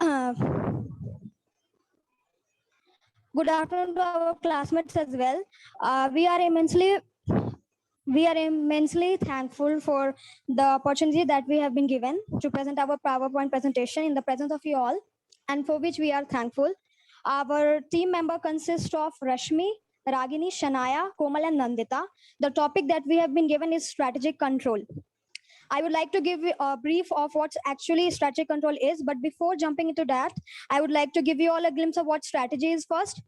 Uh, Good afternoon to our classmates as well. We are immensely thankful for the opportunity that we have been given to present our PowerPoint presentation in the presence of you all, and for which we are thankful. Our team member consists of Rashmi, Ragini, Shanaya, Komal, and Nandita. The topic that we have been given is strategic control. I would like to give you a brief of what actually strategic control is, but before jumping into that, I would like to give you all a glimpse of what strategy is first.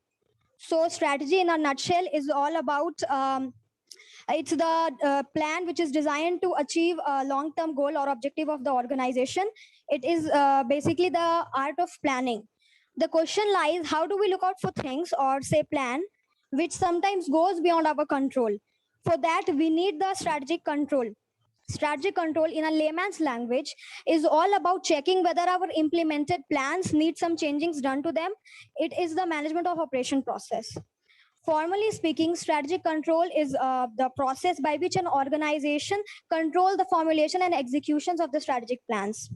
So strategy in a nutshell is all about it's the plan which is designed to achieve a long-term goal or objective of the organization. It is basically the art of planning. The question lies, how do we look out for things or say plan which sometimes goes beyond our control? For that, we need the strategic control. Strategic control in a layman's language is all about checking whether our implemented plans need some changings done to them. It is the management of operation process. Formally speaking, strategic control is the process by which an organization controls the formulation and executions of the strategic plans.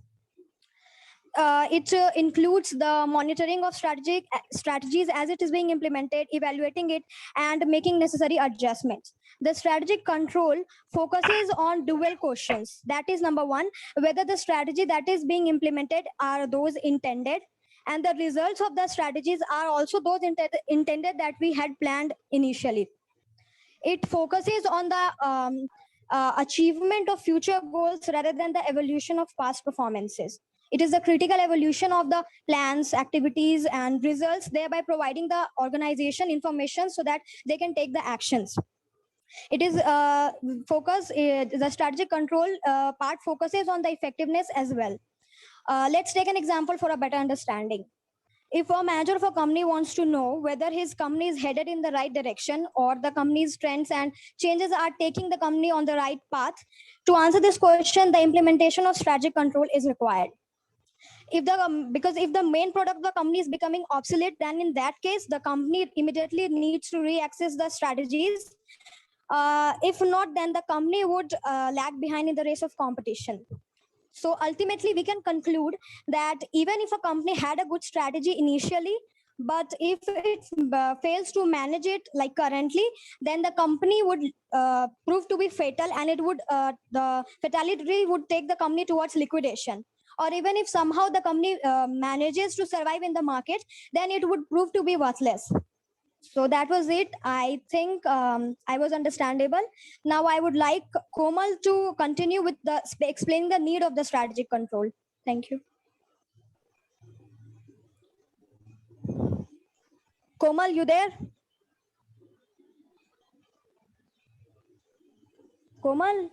It includes the monitoring of strategies as it is being implemented, evaluating it, and making necessary adjustments. The strategic control focuses on dual questions. That is, number one, whether the strategy that is being implemented are those intended, and the results of the strategies are also those intended that we had planned initially. It focuses on the achievement of future goals rather than the evolution of past performances. It is the critical evolution of the plans, activities, and results, thereby providing the organization information so that they can take the actions. It is the strategic control part focuses on the effectiveness as well. Let's take an example for a better understanding. If a manager of a company wants to know whether his company is headed in the right direction or the company's trends and changes are taking the company on the right path, to answer this question, the implementation of strategic control is required. Because if the main product of the company is becoming obsolete, then in that case, the company immediately needs to reaccess the strategies. If not, then the company would lag behind in the race of competition. So ultimately, we can conclude that even if a company had a good strategy initially, but if it fails to manage it like currently, then the company would prove to be fatal, and it would the fatality would take the company towards liquidation. Or even if somehow the company manages to survive in the market, then it would prove to be worthless. So that was it. I think I was understandable. Now I would like Komal to continue with the explaining the need of the strategic control. Thank you. Komal, you there? Komal?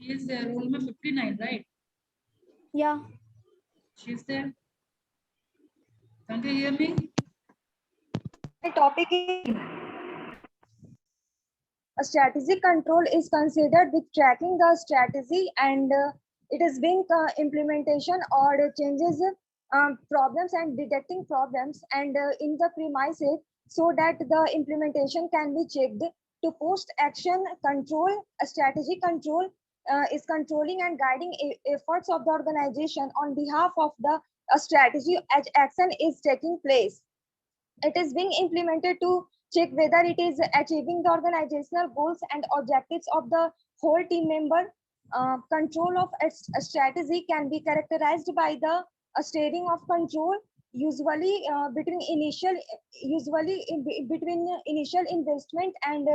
She is there, roll number 59, right? Yeah. She's there. Can't you hear me? The topic is a strategic control is considered with tracking the strategy and it is being implementation or changes problems and detecting problems and in the premises so that the implementation can be checked to post action control. A strategy control is controlling and guiding efforts of the organization on behalf of the strategy as action is taking place. It is being implemented to check whether it is achieving the organizational goals and objectives of the whole team member. Control of a strategy can be characterized by the steering of control, usually between initial investment and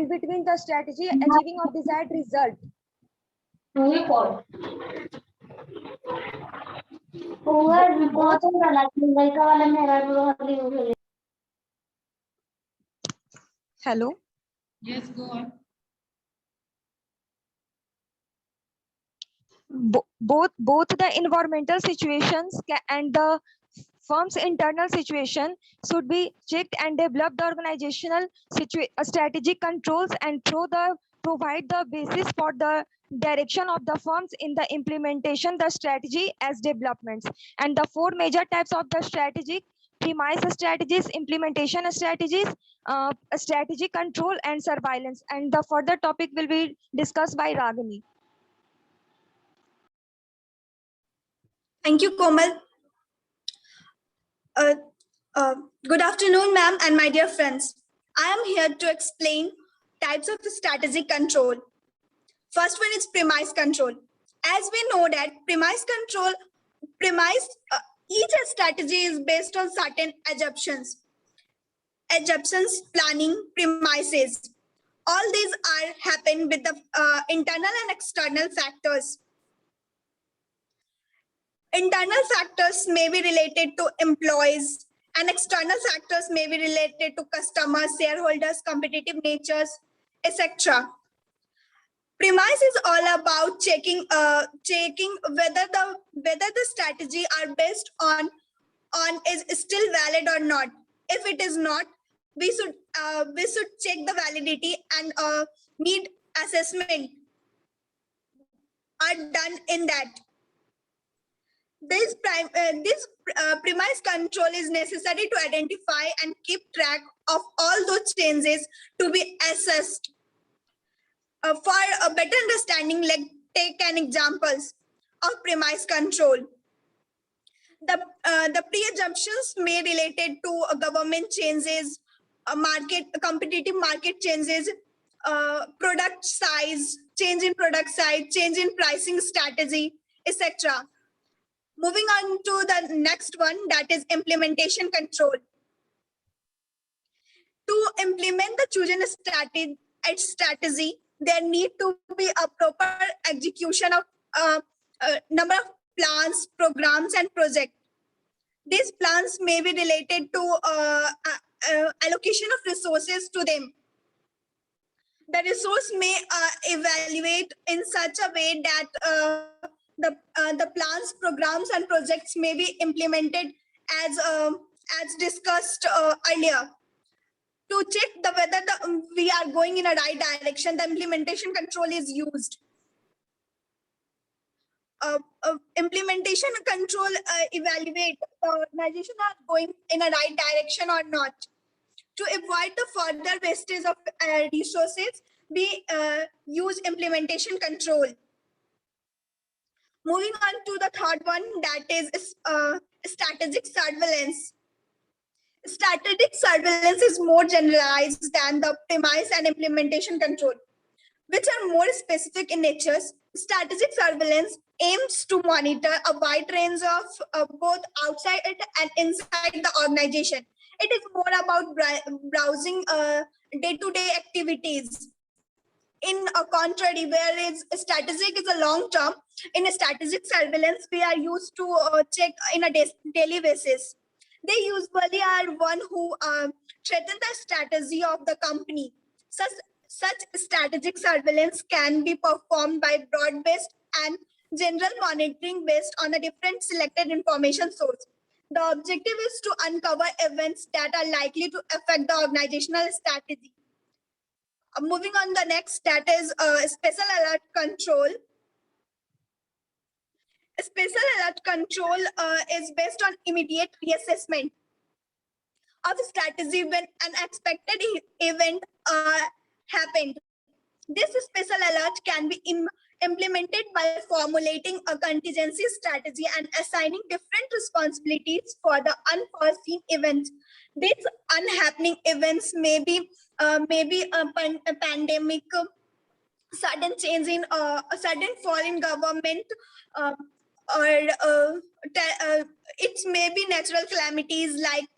between the strategy achieving of desired result. Hello. Yes, go on. Both the environmental situations and the firm's internal situation should be checked and develop the organizational strategic controls and provide the basis for the direction of the firms in the implementation the strategy as developments. And the four major types of the strategic: premise strategies, implementation strategies, strategy control, and surveillance. And the further topic will be discussed by Ragini. Thank you, Komal. Uh, Good afternoon, ma'am, and my dear friends. I am here to explain types of strategic control. First one is premise control. As we know that each strategy is based on certain assumptions, planning, premises. All these are happen with the internal and external factors. Internal factors may be related to employees, and external factors may be related to customers, shareholders, competitive natures, etc. Premise is all about checking whether the strategy are based on is still valid or not. If it is not, we should check the validity and need assessment are done in that. This premise control is necessary to identify and keep track of all those changes to be assessed. For a better understanding, let's take an examples of premise control. The pre-assumptions may related to government changes, competitive market changes, product size, change in product size, change in pricing strategy, etc. Moving on to the next one, that is implementation control. To implement the chosen strategy, there need to be a proper execution of number of plans, programs, and projects. These plans may be related to allocation of resources to them. The resource may evaluate in such a way that the plans, programs, and projects may be implemented as discussed earlier. To check whether we are going in a right direction, the implementation control is used. Implementation control evaluate the organization are going in a right direction or not. To avoid the further wastage of resources, we use implementation control. Moving on to the third one, that is strategic surveillance. Strategic surveillance is more generalized than the premise and implementation control, which are more specific in nature. Strategic surveillance aims to monitor a wide range of both outside and inside the organization. It is more about browsing day-to-day activities. In a contrary, whereas strategic is a long term, in a strategic surveillance, we are used to check in a daily basis. They usually are one who threaten the strategy of the company. Such strategic surveillance can be performed by broad-based and general monitoring based on a different selected information source. The objective is to uncover events that are likely to affect the organizational strategy. Moving on the next, that is special alert control. Special alert control is based on immediate reassessment of the strategy when unexpected event happened. This special alert can be implemented by formulating a contingency strategy and assigning different responsibilities for the unforeseen events. These unhappening events may be a pandemic, sudden change in a sudden fall in government, or it may be natural calamities like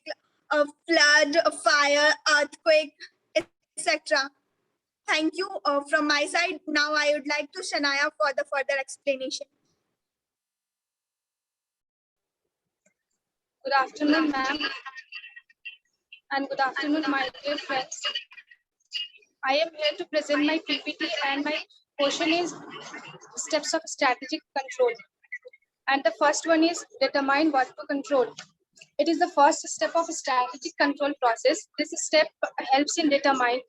a flood, a fire, earthquake, etc. Thank you from my side. Now I would like to Shania for the further explanation. Good afternoon, ma'am, and good afternoon, my dear friends. I am here to present my PPT, and my portion is steps of strategic control. And the first one is determine what to control. It is the first step of strategic control process. This step helps in determining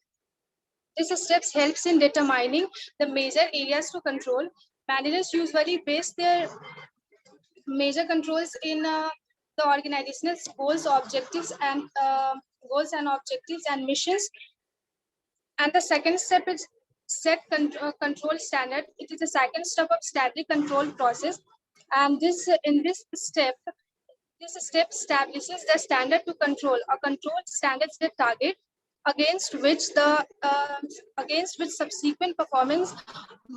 the major areas to control. Managers usually base their major controls in the organizational goals, objectives, and missions. And the second step is set control standard. It is the second step of strategic control process. And this step establishes the standard to control a controlled standard state target against which subsequent performance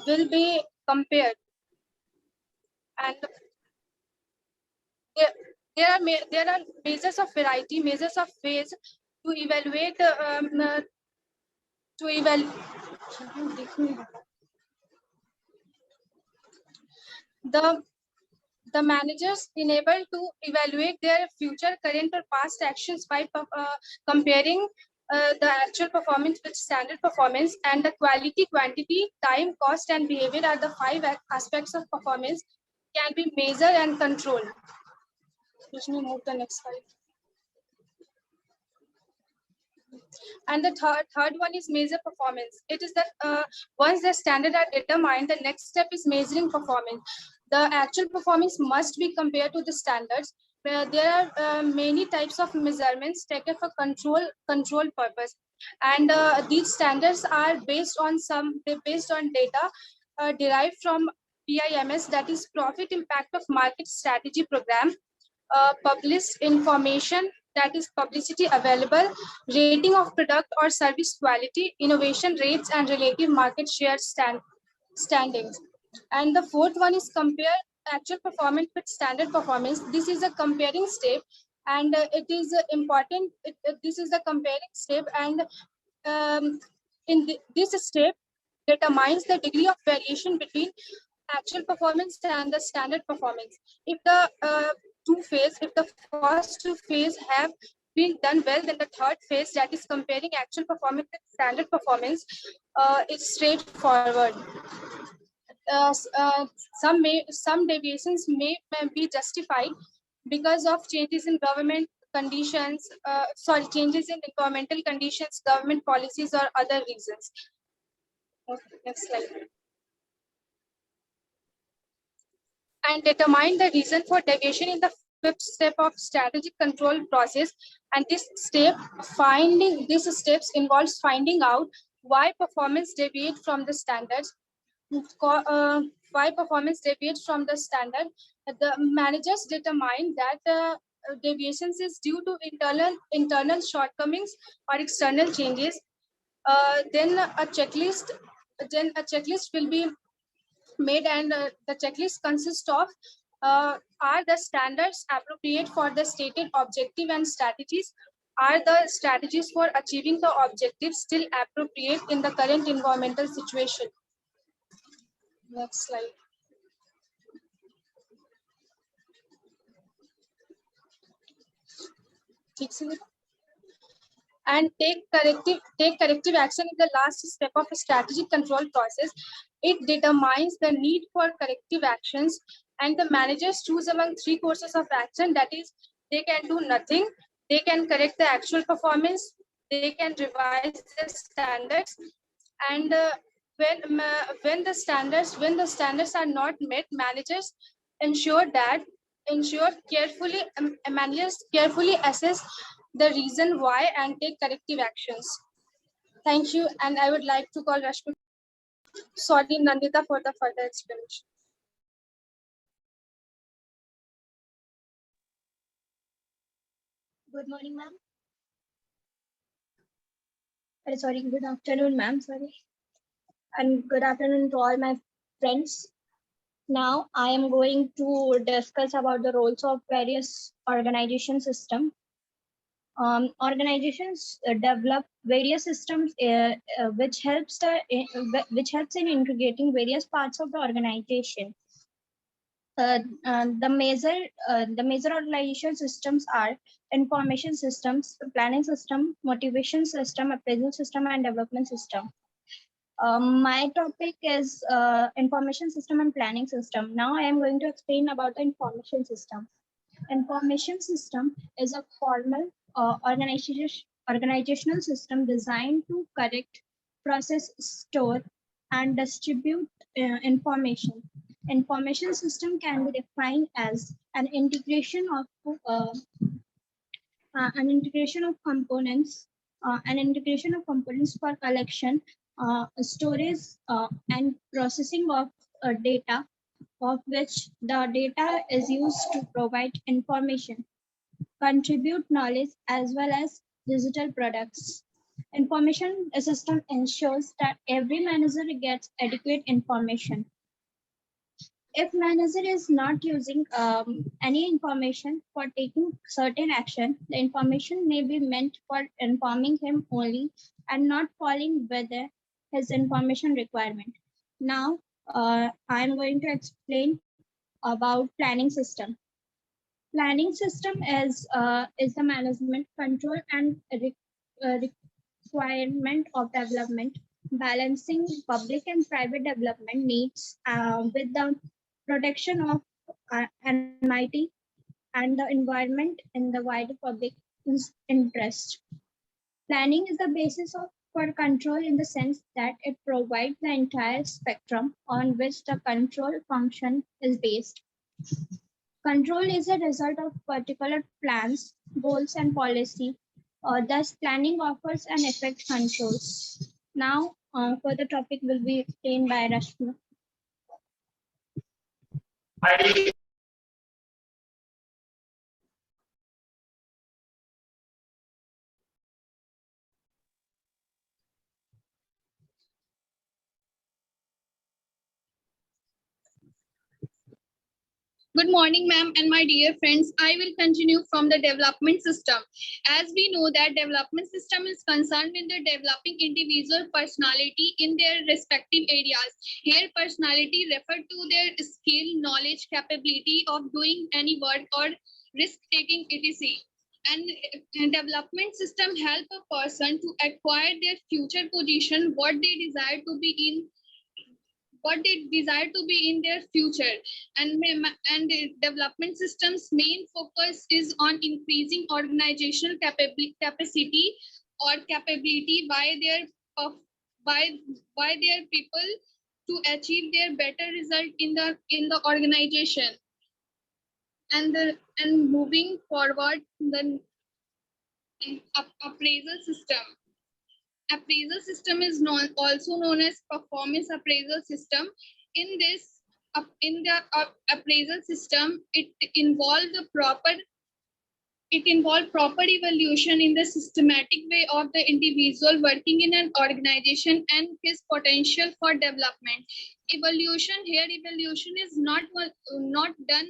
will be compared. And there are measures of variety, measures of phase to evaluate the managers enabled to evaluate their future, current, or past actions by comparing the actual performance with standard performance. And the quality, quantity, time, cost, and behavior are the 5 aspects of performance can be measured and controlled. Let me move the next slide. And the third one is measure performance. It is that once the standards are determined, the next step is measuring performance. The actual performance must be compared to the standards. There are many types of measurements taken for control purpose, and these standards are based on data derived from PIMS, that is Profit Impact of Market Strategy Program, published information, that is publicity available, rating of product or service quality, innovation rates, and relative market share standings. And the fourth one is compare actual performance with standard performance. This is a comparing step, and it is important. This is the comparing step, and this step determines the degree of variation between actual performance and the standard performance. If the first two phase have been done well, then the third phase, that is comparing actual performance with standard performance, is straightforward. Some deviations may be justified because of changes in government conditions, changes in environmental conditions, government policies, or other reasons. Okay, next slide. And determine the reason for deviation in the fifth step of strategic control process. And this steps involves finding out why performance deviate from the standards. Why performance deviates from the standard. The managers determine that deviations is due to internal shortcomings or external changes. Then a checklist will be made, and the checklist consists of are the standards appropriate for the stated objective and strategies? Are the strategies for achieving the objectives still appropriate in the current environmental situation? Next slide. And take corrective action in the last step of a strategic control process. It determines the need for corrective actions, and the managers choose among 3 courses of action. That is, they can do nothing, they can correct the actual performance, they can revise the standards. And when the standards are not met, managers carefully assess the reason why and take corrective actions. Thank you, and I would like to call Nandita for the further explanation. Good morning, ma'am. Good afternoon, ma'am. And good afternoon to all my friends. Now I am going to discuss about the roles of various organization systems. Organizations develop various systems which helps in integrating various parts of the organization. The major organization systems are information systems, planning system, motivation system, appraisal system, and development system. My topic is information system and planning system. Now I am going to explain about the information system. Information system is a formal organizational system designed to collect, process, store, and distribute information. Information system can be defined as an integration of components, for collection, storage, and processing of data of which the data is used to provide information, contribute knowledge, as well as digital products. Information system ensures that every manager gets adequate information. If manager is not using any information for taking certain action, the information may be meant for informing him only and not falling within his information requirement. Now, I'm going to explain about planning system. Planning system is the management, control, and requirement of development, balancing public and private development needs with the protection of MIT and the environment in the wider public interest. Planning is the basis for control in the sense that it provides the entire spectrum on which the control function is based. Control is a result of particular plans, goals, and policy. Thus, planning offers an effect controls. Now, further topic will be explained by Rashmi. Good morning, ma'am, and my dear friends. I will continue from the development system. As we know that development system is concerned with the developing individual personality in their respective areas. Here, personality refer to their skill, knowledge, capability of doing any work or risk-taking etc. And development system help a person to acquire their future position, what they desire to be in their future, and the development systems main focus is on increasing organizational capacity or capability by their people to achieve their better result in the organization. And moving forward, the appraisal system. Appraisal system is also known as performance appraisal system. In the appraisal system, it involves proper evaluation in the systematic way of the individual working in an organization and his potential for development. Evaluation is not done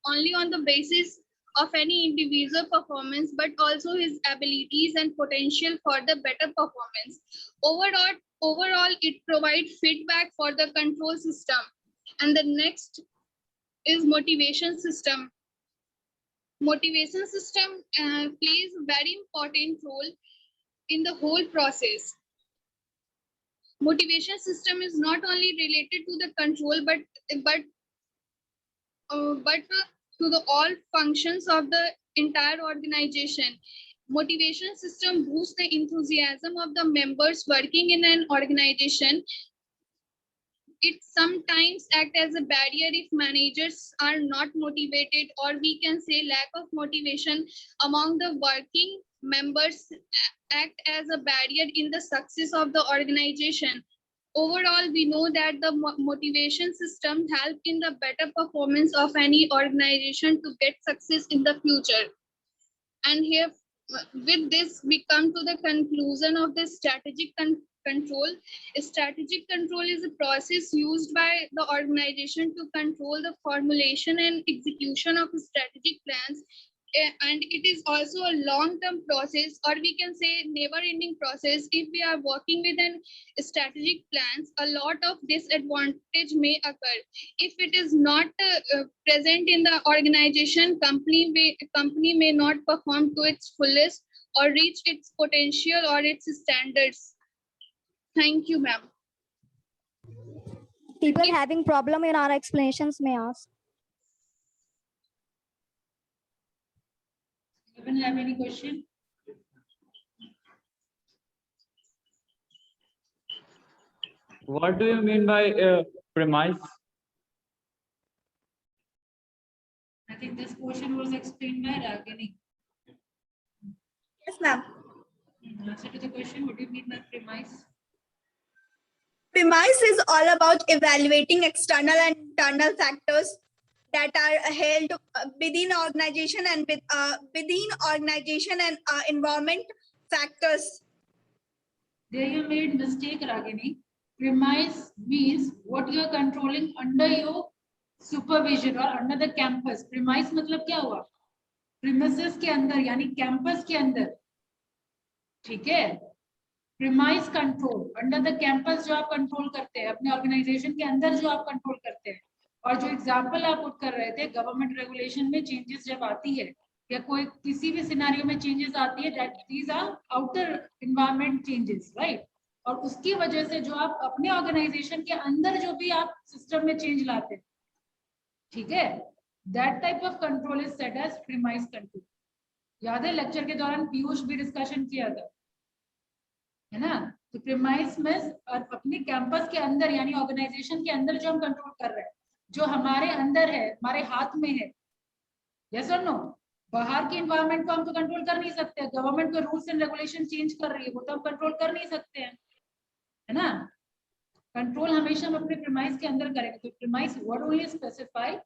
only on the basis of any individual performance, but also his abilities and potential for the better performance. Overall, it provides feedback for the control system. And the next is motivation system. Motivation system plays a very important role in the whole process. Motivation system is not only related to the control, but to the all functions of the entire organization. Motivation system boosts the enthusiasm of the members working in an organization. It sometimes acts as a barrier if managers are not motivated, or we can say lack of motivation among the working members act as a barrier in the success of the organization. Overall, we know that the motivation system helps in the better performance of any organization to get success in the future. And here, with this, we come to the conclusion of the strategic control. Strategic control is a process used by the organization to control the formulation and execution of strategic plans. And it is also a long-term process, or we can say never-ending process. If we are working with an strategic plans, a lot of disadvantage may occur. If it is not present in the organization, company may not perform to its fullest or reach its potential or its standards. Thank you, ma'am. People having problem in our explanations may ask. Anyone have any question? What do you mean by premise? I think this question was explained by Ragini. Yes, ma'am. In answer to the question, what do you mean by premise? Premise is all about evaluating external and internal factors that are held within organization and within organization and environment factors. There you made mistake, Ragini. Premise means what you are controlling under your supervision or under the campus. Premise मतलब क्या हुआ? Premises के अंदर यानी campus के अंदर, ठीक है? Premise control under the campus जो आप कंट्रोल करते हैं, अपने ऑर्गेनाइजेशन के अंदर जो आप कंट्रोल करते हैं. और जो एग्जाम्पल आप पुट कर रहे थे, गवर्नमेंट रेगुलेशन में चेंजेस जब आती है या कोई किसी भी सिनेरियो में चेंजेस आती है, that these are outer environment changes, right? और उसकी वजह से जो आप अपने ऑर्गेनाइजेशन के अंदर जो भी आप सिस्टम में चेंज लाते हैं, ठीक है, that type of control is said as premise control. याद है लेक्चर के दौरान पीयूष भी डिस्कशन किया था, है ना? तो प्रीमाइस में अपने कैंपस के अंदर यानी ऑर्गेनाइजेशन के अंदर जो हम कंट्रोल कर रहे हैं, जो हमारे अंदर है, हमारे हाथ में है, यस और नो? बाहर के एनवायरनमेंट को हम तो कंट्रोल कर नहीं सकते. गवर्नमेंट को रूल्स एंड रेगुलेशन चेंज कर रही है, वो तो हम कंट्रोल कर नहीं सकते हैं, है ना? कंट्रोल हमेशा हम अपने प्रीमाइस के अंदर करेंगे. तो premise word only specify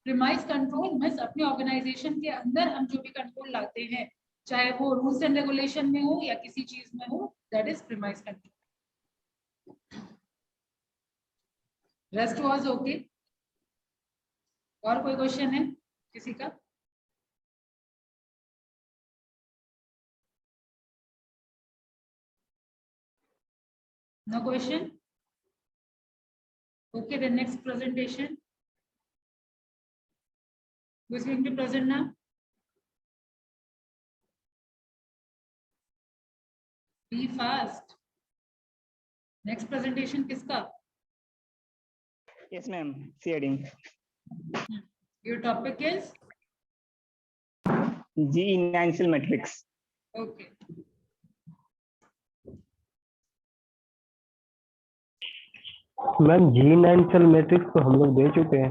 premise control means अपने ऑर्गेनाइजेशन के अंदर हम जो भी कंट्रोल लाते हैं, चाहे वो रूल्स एंड रेगुलेशन में हो या किसी चीज में हो, that is premise control. Rest was okay? और कोई क्वेश्चन है किसी का? No question? Okay, the next presentation. Who is going to present now? Be fast. Next presentation किसका? Yes, ma'am. CID. Your topic is? G-financial metrics. Okay. Ma'am G9 cell matrix तो हम लोग दे चुके हैं.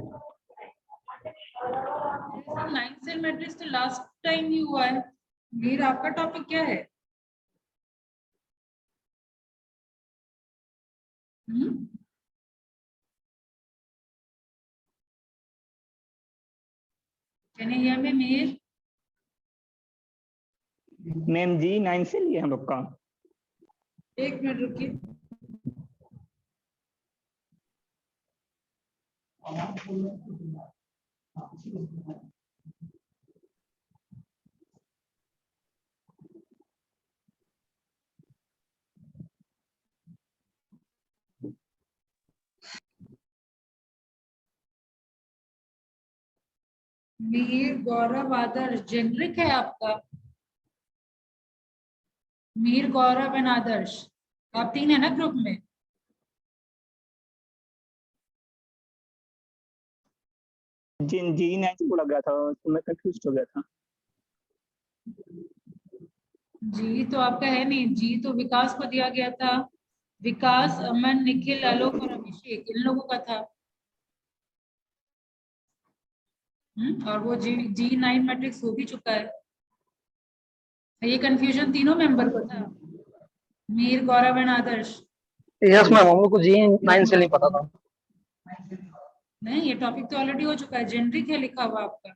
9 सेल मैट्रिक्स तो last time ही हुआ है. मीर आपका टॉपिक क्या है? Can you hear me, Meer? Ma'am G9 cell ये हम लोग का. एक मिनट रुकिए. मीर, गौरव, आदर्श जेनरिक है आपका? मीर, गौरव एंड आदर्श, आप तीन है ना ग्रुप में? G9 से बोला गया था तो मैं कंफ्यूज हो गया था. जी तो आपका है नहीं. जी तो विकास को दिया गया था. विकास, अमन, निखिल, आलोक और अभिषेक, इन लोगों का था. और वो G9 मैट्रिक्स हो भी चुका है. ये कंफ्यूजन तीनों मेंबर को था, मीर, गौरव एंड आदर्श. यस मैम, हम लोग को G9 से नहीं पता था. नहीं, ये टॉपिक तो ऑलरेडी हो चुका है. जेनरिक है लिखा हुआ आपका.